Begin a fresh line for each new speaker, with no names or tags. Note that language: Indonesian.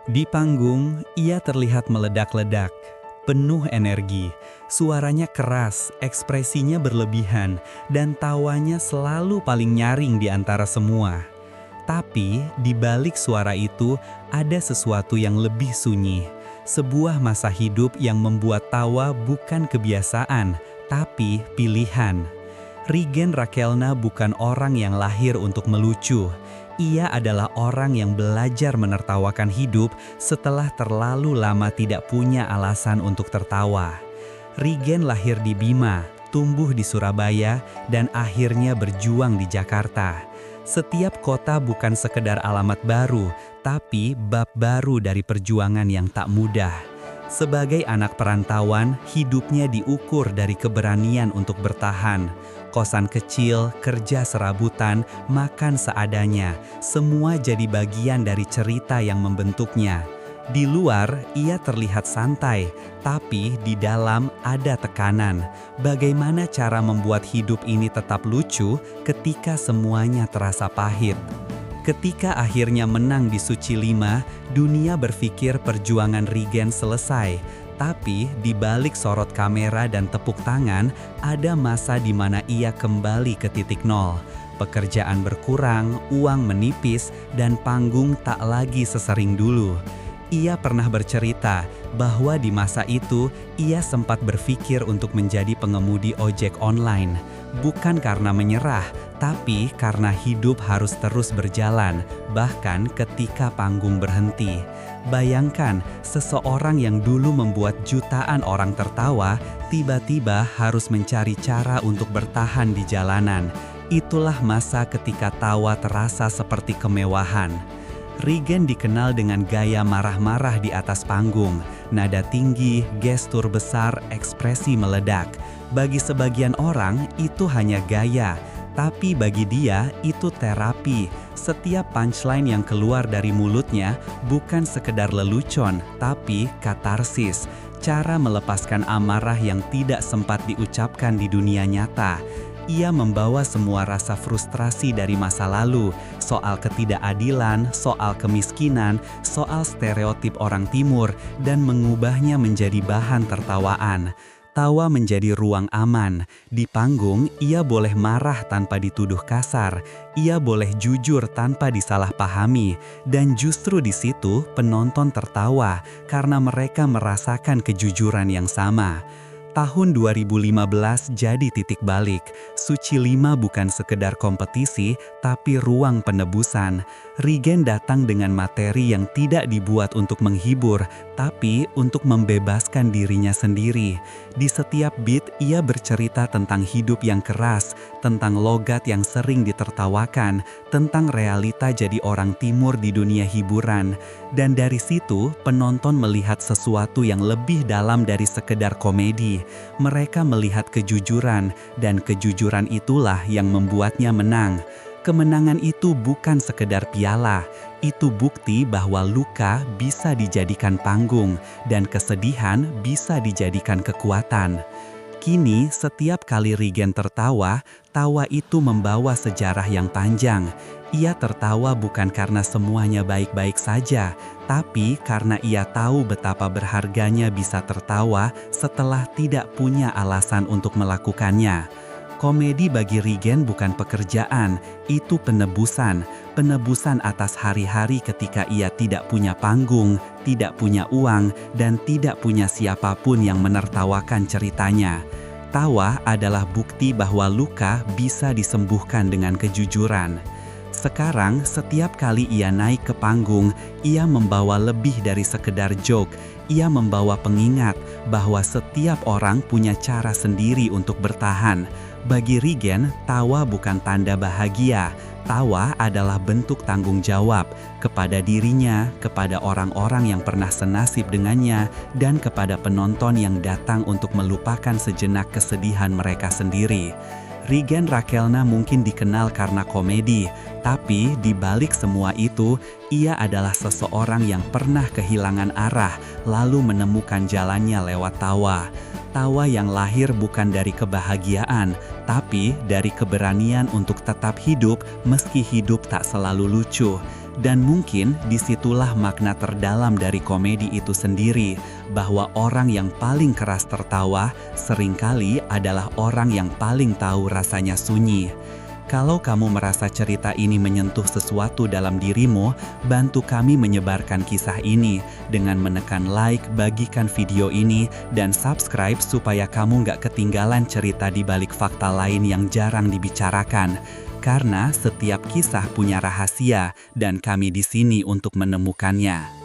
Di panggung, ia terlihat meledak-ledak, penuh energi. Suaranya keras, ekspresinya berlebihan, dan tawanya selalu paling nyaring di antara semua. Tapi, di balik suara itu, ada sesuatu yang lebih sunyi. Sebuah masa hidup yang membuat tawa bukan kebiasaan, tapi pilihan. Rigen Rakelna bukan orang yang lahir untuk melucu. Ia adalah orang yang belajar menertawakan hidup setelah terlalu lama tidak punya alasan untuk tertawa. Rigen lahir di Bima, tumbuh di Surabaya, dan akhirnya berjuang di Jakarta. Setiap kota bukan sekedar alamat baru, tapi bab baru dari perjuangan yang tak mudah. Sebagai anak perantauan, hidupnya diukur dari keberanian untuk bertahan. Kosan kecil, kerja serabutan, makan seadanya, semua jadi bagian dari cerita yang membentuknya. Di luar, ia terlihat santai, tapi di dalam ada tekanan. Bagaimana cara membuat hidup ini tetap lucu ketika semuanya terasa pahit? Ketika akhirnya menang di Suci 5, dunia berpikir perjuangan Rigen selesai. Tapi di balik sorot kamera dan tepuk tangan, ada masa di mana ia kembali ke titik nol. Pekerjaan berkurang, uang menipis, dan panggung tak lagi sesering dulu. Ia pernah bercerita bahwa di masa itu, ia sempat berpikir untuk menjadi pengemudi ojek online. Bukan karena menyerah, tapi karena hidup harus terus berjalan, bahkan ketika panggung berhenti. Bayangkan, seseorang yang dulu membuat jutaan orang tertawa, tiba-tiba harus mencari cara untuk bertahan di jalanan. Itulah masa ketika tawa terasa seperti kemewahan. Rigen dikenal dengan gaya marah-marah di atas panggung, nada tinggi, gestur besar, ekspresi meledak. Bagi sebagian orang, itu hanya gaya. Tapi bagi dia, itu terapi. Setiap punchline yang keluar dari mulutnya bukan sekedar lelucon, tapi katarsis. Cara melepaskan amarah yang tidak sempat diucapkan di dunia nyata. Ia membawa semua rasa frustrasi dari masa lalu, soal ketidakadilan, soal kemiskinan, soal stereotip orang Timur, dan mengubahnya menjadi bahan tertawaan. Tawa menjadi ruang aman. Di panggung, ia boleh marah tanpa dituduh kasar. Ia boleh jujur tanpa disalahpahami. Dan justru di situ, penonton tertawa karena mereka merasakan kejujuran yang sama. Tahun 2015 jadi titik balik. Suci 5 bukan sekedar kompetisi, tapi ruang penebusan. Rigen datang dengan materi yang tidak dibuat untuk menghibur, tapi untuk membebaskan dirinya sendiri. Di setiap beat, ia bercerita tentang hidup yang keras, tentang logat yang sering ditertawakan, tentang realita jadi orang Timur di dunia hiburan. Dan dari situ, penonton melihat sesuatu yang lebih dalam dari sekedar komedi. Mereka melihat kejujuran, dan kejujuran itulah yang membuatnya menang. Kemenangan itu bukan sekedar piala, itu bukti bahwa luka bisa dijadikan panggung, dan kesedihan bisa dijadikan kekuatan. Kini, setiap kali Rigen tertawa, tawa itu membawa sejarah yang panjang. Ia tertawa bukan karena semuanya baik-baik saja, tapi karena ia tahu betapa berharganya bisa tertawa setelah tidak punya alasan untuk melakukannya. Komedi bagi Rigen bukan pekerjaan, itu penebusan. Penebusan atas hari-hari ketika ia tidak punya panggung, tidak punya uang, dan tidak punya siapapun yang menertawakan ceritanya. Tawa adalah bukti bahwa luka bisa disembuhkan dengan kejujuran. Sekarang, setiap kali ia naik ke panggung, ia membawa lebih dari sekedar joke. Ia membawa pengingat bahwa setiap orang punya cara sendiri untuk bertahan. Bagi Rigen, tawa bukan tanda bahagia. Tawa adalah bentuk tanggung jawab kepada dirinya, kepada orang-orang yang pernah senasib dengannya, dan kepada penonton yang datang untuk melupakan sejenak kesedihan mereka sendiri. Rigen Rakelna mungkin dikenal karena komedi, tapi di balik semua itu, ia adalah seseorang yang pernah kehilangan arah, lalu menemukan jalannya lewat tawa. Tawa yang lahir bukan dari kebahagiaan, tapi dari keberanian untuk tetap hidup meski hidup tak selalu lucu. Dan mungkin disitulah makna terdalam dari komedi itu sendiri, bahwa orang yang paling keras tertawa seringkali adalah orang yang paling tahu rasanya sunyi. Kalau kamu merasa cerita ini menyentuh sesuatu dalam dirimu, bantu kami menyebarkan kisah ini dengan menekan like, bagikan video ini, dan subscribe supaya kamu nggak ketinggalan cerita di balik fakta lain yang jarang dibicarakan. Karena setiap kisah punya rahasia, dan kami di sini untuk menemukannya.